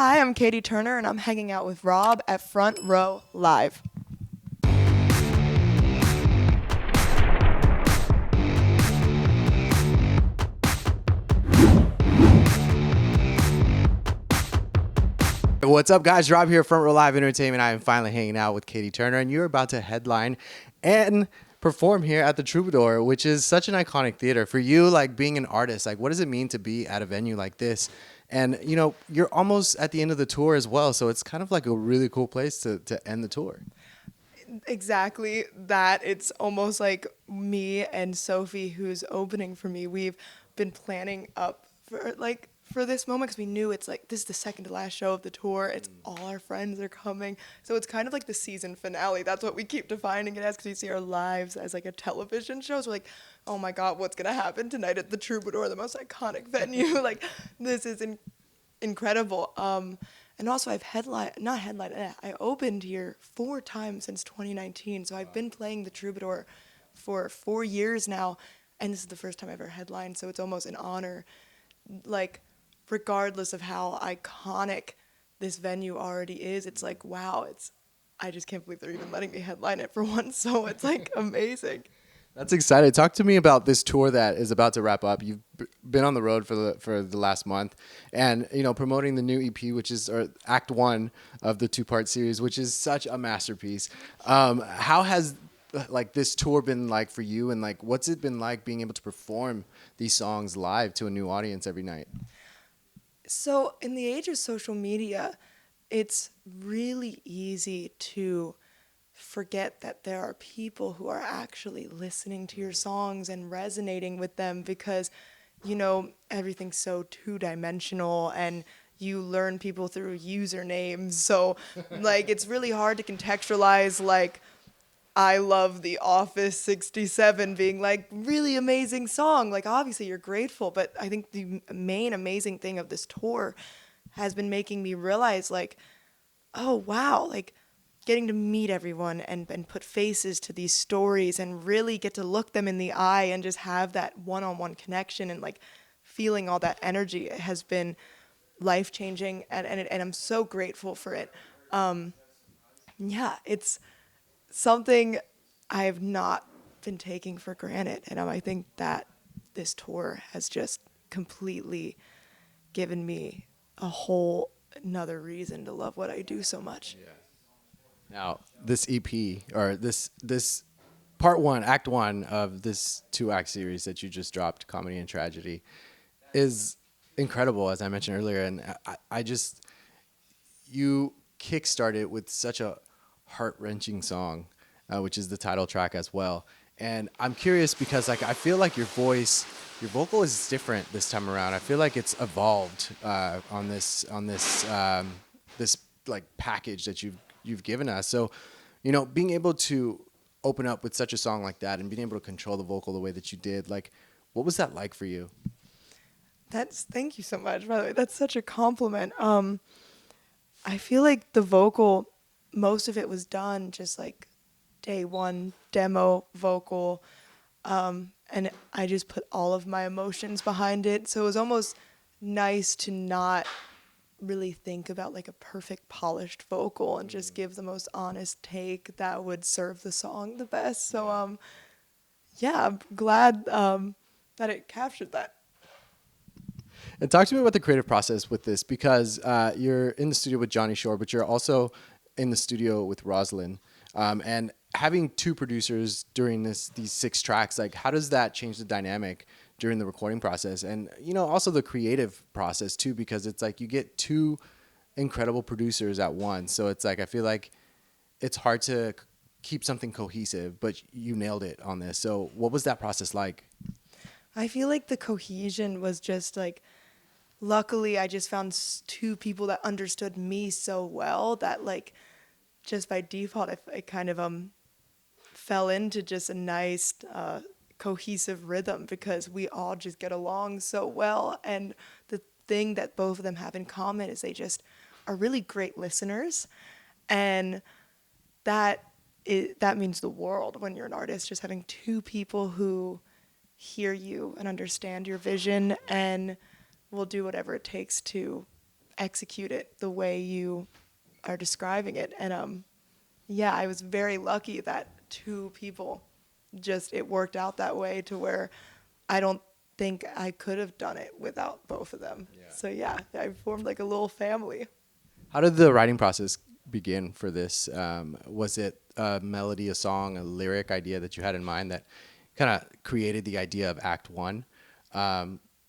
Hi, I'm Catie Turner, and I'm hanging out with Rob at Front Row Live. What's up, guys? Rob here, Front Row Live Entertainment. I am finally hanging out with Catie Turner, and you're about to headline and perform here at the Troubadour, which is such an iconic theater. For you, like being an artist, like what does it mean to be at a venue like this? And you know, you're almost at the end of the tour as well, so it's kind of like a really cool place to end the tour. Exactly that. It's almost like me and Sophie, who's opening for me. We've been planning up for this moment because we knew it's like this is the second to last show of the tour. It's all our friends are coming, so it's kind of like the season finale. That's what we keep defining it as because we see our lives as like a television show. So we're like, oh my God, what's gonna happen tonight at the Troubadour, the most iconic venue? Like this is incredible. And also I've I opened here 4 times since 2019. So I've been playing the Troubadour for 4 years now, and this is the first time I've ever headlined. So it's almost an honor, like regardless of how iconic this venue already is. It's like, wow, I just can't believe they're even letting me headline it for once. So it's like amazing. That's exciting. Talk to me about this tour that is about to wrap up. You've been on the road for the last month, and you know, promoting the new EP, which is Act One of the 2-part series, which is such a masterpiece. How has like this tour been like for you, and like what's it been like being able to perform these songs live to a new audience every night? So in the age of social media, it's really easy to forget that there are people who are actually listening to your songs and resonating with them because, you know, everything's so two-dimensional and you learn people through usernames. So, like, it's really hard to contextualize, like, I love The Office 67 being like really amazing song. Like obviously you're grateful, but I think the main amazing thing of this tour has been making me realize like, oh wow, like getting to meet everyone and put faces to these stories and really get to look them in the eye and just have that one-on-one connection and like feeling all that energy has been life changing and I'm so grateful for it. Yeah, it's something I have not been taking for granted. And I think that this tour has just completely given me a whole another reason to love what I do so much. Now, this EP or this part one, act one of this 2-act series that you just dropped, Comedy and Tragedy, is incredible, as I mentioned earlier. And I just, you kickstarted with such a heart-wrenching song, which is the title track as well. And I'm curious because like I feel like your voice, your vocal is different this time around. I feel like it's evolved on this like package that you've given us. So, you know, being able to open up with such a song like that and being able to control the vocal the way that you did, like, what was that like for you? Thank you so much, by the way. That's such a compliment. I feel like the vocal, most of it was done just like day one demo vocal. And I just put all of my emotions behind it. So it was almost nice to not really think about like a perfect polished vocal and just give the most honest take that would serve the song the best. So yeah, I'm glad that it captured that. And talk to me about the creative process with this because you're in the studio with Johnny Shore, but you're also in the studio with Rosalind. And having 2 producers during these 6 tracks, like how does that change the dynamic during the recording process? And, you know, also the creative process too, because it's like you get 2 incredible producers at once. So it's like, I feel like it's hard to keep something cohesive, but you nailed it on this. So what was that process like? I feel like the cohesion was just like, luckily I just found 2 people that understood me so well that like just by default I kind of fell into just a nice cohesive rhythm because we all just get along so well. And the thing that both of them have in common is they just are really great listeners, and that means the world when you're an artist, just having 2 people who hear you and understand your vision and will do whatever it takes to execute it the way you are describing it. And yeah, I was very lucky that two people just it worked out that way to where I don't think I could have done it without both of them. Yeah. So yeah, I formed like a little family. How did the writing process begin for this? Was it a melody, a song, a lyric idea that you had in mind that kind of created the idea of Act One?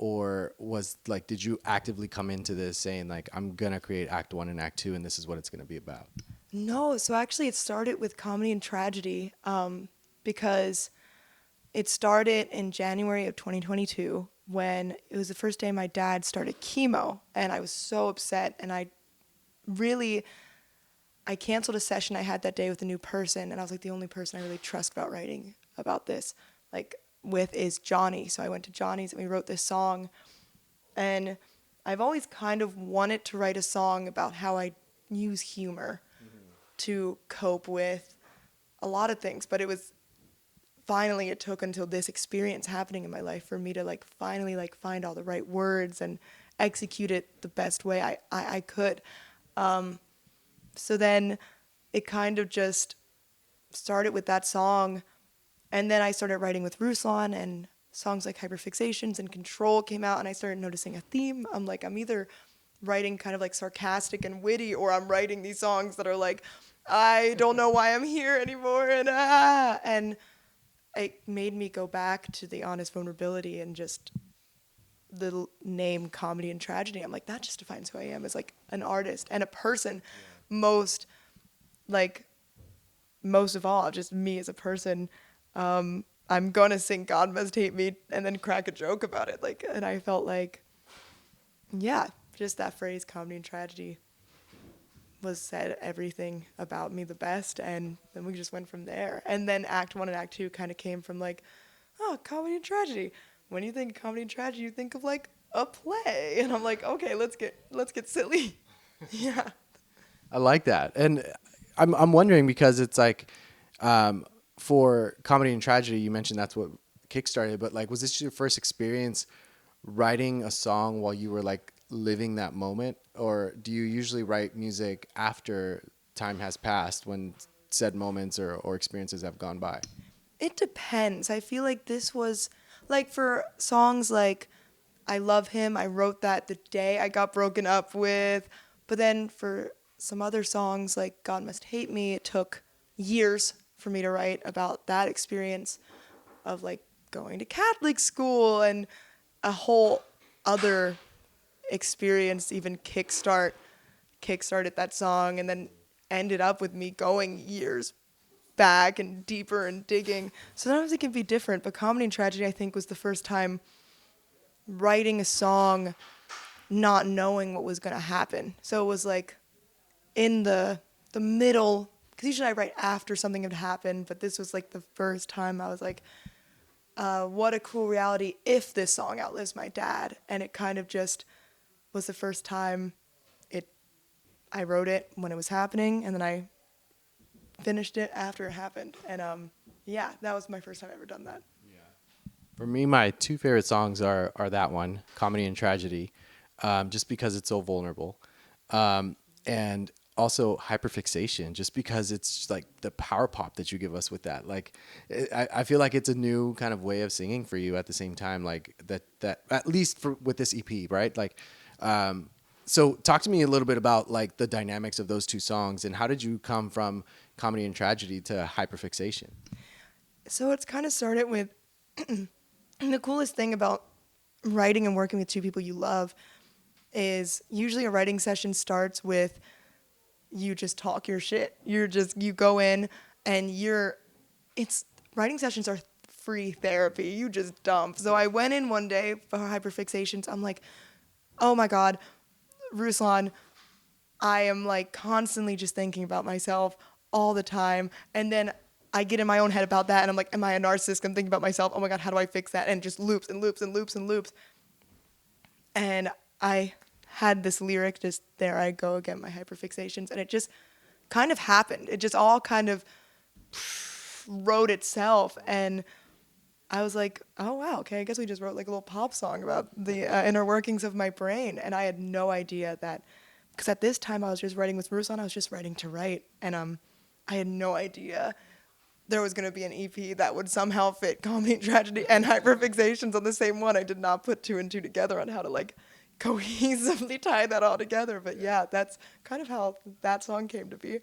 Or was like, did you actively come into this saying like, I'm gonna create Act One and Act Two, and this is what it's gonna be about? No, so actually it started with comedy and tragedy because it started in January of 2022 when it was the first day my dad started chemo, and I was so upset, and really I canceled a session I had that day with a new person, and I was like, the only person I really trust about writing about this, like, with is Johnny. So I went to Johnny's and we wrote this song. And I've always kind of wanted to write a song about how I use humor to cope with a lot of things. But it took until this experience happening in my life for me to like finally like find all the right words and execute it the best way I could. So then it kind of just started with that song. And then I started writing with Ruslan, and songs like Hyperfixations and Control came out, and I started noticing a theme. I'm like, I'm either writing kind of like sarcastic and witty, or I'm writing these songs that are like, I don't know why I'm here anymore, and it made me go back to the honest vulnerability and just the name comedy and tragedy. I'm like, that just defines who I am as like an artist and a person. Most like most of all, just me as a person. I'm gonna sing "God Must Hate Me" and then crack a joke about it. Like, and I felt like, yeah, just that phrase, comedy and tragedy, was said everything about me the best, and then we just went from there. And then Act One and Act Two kind of came from like, oh, comedy and tragedy. When you think comedy and tragedy, you think of like a play, and I'm like, okay, let's get silly. Yeah. I like that, and I'm wondering because it's like, for comedy and tragedy, you mentioned that's what kickstarted, but like, was this your first experience writing a song while you were like living that moment, or do you usually write music after time has passed when said moments or experiences have gone by? It depends. I feel like this was like for songs like I Love Him, I wrote that the day I got broken up with. But then for some other songs like God Must Hate Me, it took years for me to write about that experience of like going to Catholic school and a whole other experience even kickstarted that song, and then ended up with me going years back and deeper and digging. So sometimes it can be different, but comedy and tragedy I think was the first time writing a song not knowing what was going to happen. So it was like in the middle, because usually I write after something had happened, but this was like the first time I was like, what a cool reality if this song outlives my dad. And it kind of just was the first time it I wrote it when it was happening, and then I finished it after it happened. And yeah, that was my first time ever done that. For me, my two favorite songs are that one, Comedy and Tragedy, just because it's so vulnerable, and also Hyperfixation, just because it's just like the power pop that you give us with that. Like, I feel like it's a new kind of way of singing for you at the same time, like that at least for with this EP, right? Like, so talk to me a little bit about like the dynamics of those two songs and how did you come from Comedy and Tragedy to Hyperfixation? So it's kind of started with the coolest thing about writing and working with two people you love is usually a writing session starts with you just talk your shit. You go in and it's writing sessions are free therapy. You just dump. So I went in one day for Hyperfixations. I'm like, oh my God, Ruslan, I am like constantly just thinking about myself all the time. And then I get in my own head about that and I'm like, am I a narcissist? I'm thinking about myself. Oh my God, how do I fix that? And it just loops and loops and loops and loops. And I had this lyric, just there I go again, my hyperfixations. And it just kind of happened. It just all kind of wrote itself. And I was like, oh wow, okay, I guess we just wrote like a little pop song about the inner workings of my brain. And I had no idea that because at this time I was just writing with Rusan. I was just writing to write, and I had no idea there was going to be an EP that would somehow fit comedy and tragedy and hyperfixations on the same one. I did not put two and two together on how to like cohesively tie that all together. But yeah, that's kind of how that song came to be.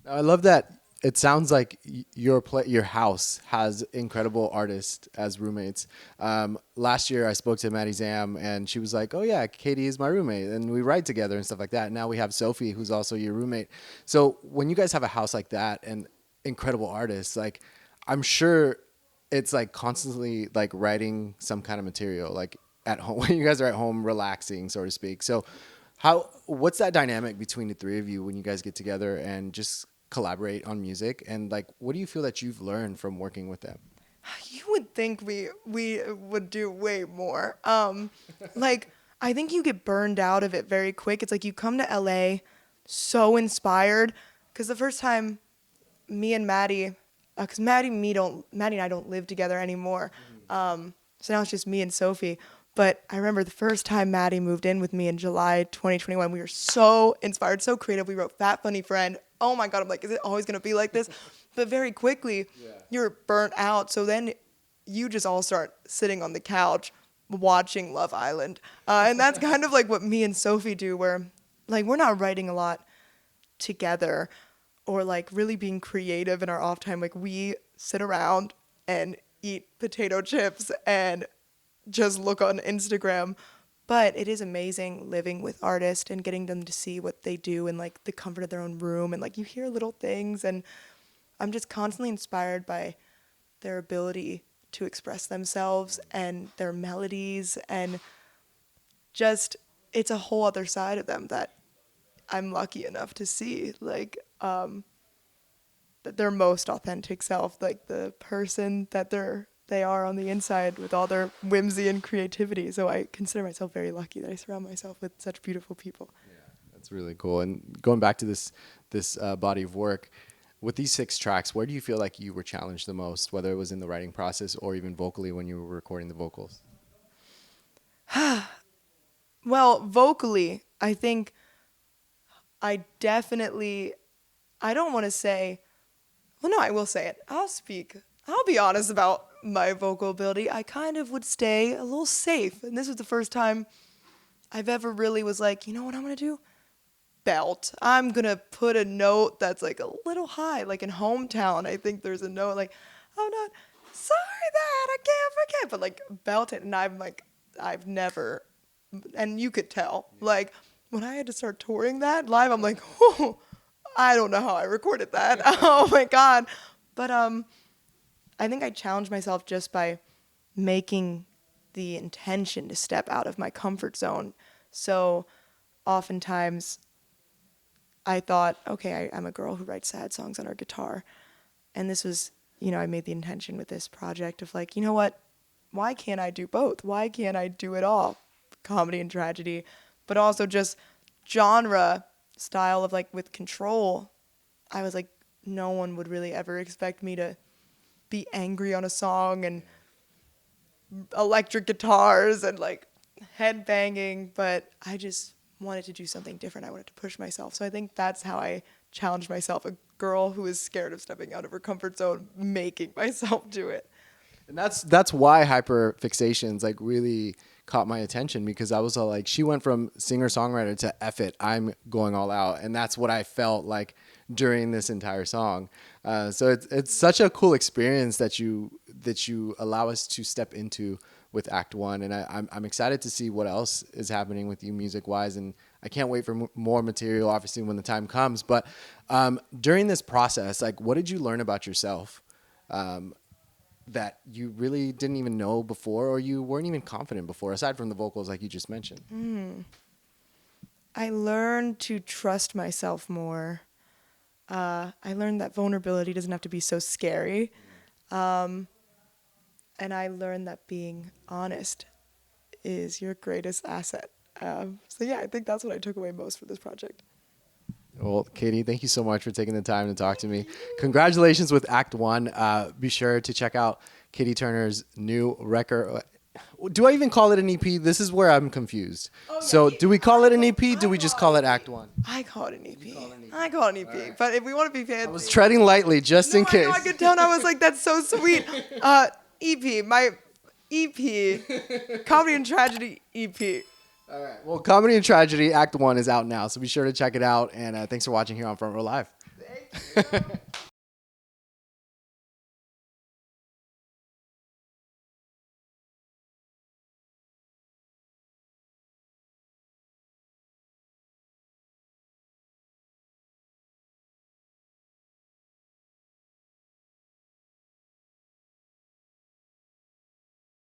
I love that. It sounds like your house has incredible artists as roommates. Last year, I spoke to Maddie Zam, and she was like, "Oh yeah, Catie is my roommate, and we write together and stuff like that." Now we have Sophie, who's also your roommate. So when you guys have a house like that and incredible artists, like I'm sure it's like constantly like writing some kind of material, like at home when you guys are at home relaxing, so to speak. So what's that dynamic between the three of you when you guys get together and just collaborate on music, and like what do you feel that you've learned from working with them? You would think we would do way more. Like I think you get burned out of it very quick. It's like you come to LA so inspired because the first time me and Maddie, because Maddie and I don't live together anymore. So now it's just me and Sophie. But I remember the first time Maddie moved in with me in July 2021, we were so inspired, so creative. We wrote Fat Funny Friend. Oh my God, I'm like, is it always going to be like this? But very quickly, you're burnt out. So then you just all start sitting on the couch watching Love Island. And that's kind of like what me and Sophie do, where like we're not writing a lot together or like really being creative in our off time. Like we sit around and eat potato chips and just look on Instagram. But it is amazing living with artists and getting them to see what they do in like the comfort of their own room, and like you hear little things, and I'm just constantly inspired by their ability to express themselves and their melodies, and just it's a whole other side of them that I'm lucky enough to see, like their most authentic self, like the person that they are on the inside with all their whimsy and creativity. So I consider myself very lucky that I surround myself with such beautiful people. Yeah, that's really cool. And going back to this body of work, with these 6 tracks, where do you feel like you were challenged the most, whether it was in the writing process or even vocally when you were recording the vocals? Well, vocally, I think I definitely, I don't want to say, well, no, I will say it. I'll be honest about my vocal ability. I kind of would stay a little safe. And this was the first time I've ever really was like, you know what I'm going to do? Belt. I'm going to put a note that's like a little high. Like in Hometown, I think there's a note like, I'm not sorry that I can't forget. But like belt it. And I'm like, I've never, and you could tell. Like when I had to start touring that live, I'm like, oh, I don't know how I recorded that. Oh my God. But I think I challenged myself just by making the intention to step out of my comfort zone. So oftentimes I thought, okay, I'm a girl who writes sad songs on her guitar. And this was, I made the intention with this project of like, you know what? Why can't I do both? Why can't I do it all? Comedy and tragedy, but also just genre style of like with Control. I was like, no one would really ever expect me to be angry on a song and electric guitars and like head banging, but I just wanted to do something different. I wanted to push myself. So I think that's how I challenged myself, a girl who is scared of stepping out of her comfort zone, making myself do it. And that's why hyperfixations like really caught my attention, because I was all like, she went from singer songwriter to F it, I'm going all out, and that's what I felt like during this entire song. So it's such a cool experience that you allow us to step into with Act One, and I'm excited to see what else is happening with you music wise, and I can't wait for more material, obviously, when the time comes. But during this process, like, what did you learn about yourself? That you really didn't even know before, or you weren't even confident before, aside from the vocals like you just mentioned? I learned to trust myself more. I learned that vulnerability doesn't have to be so scary. And I learned that being honest is your greatest asset. So yeah, I think that's what I took away most from this project. Well, Catie, thank you so much for taking the time to talk to me. Congratulations with Act One. Be sure to check out Catie Turner's new record. Do I even call it an EP? This is where I'm confused. Oh, yeah, So do we call it an EP? Do I we just call call it it Act One? I call it an EP. call it an EP. I call it an EP. But if we want to be fancy, I was treading lightly just in no, I know, case. I could tell. And I was like, that's so sweet. EP, my EP, Comedy and Tragedy EP. All right. Well, Comedy and Tragedy Act One is out now, so be sure to check it out. And thanks for watching here on Front Row Live. Thank you.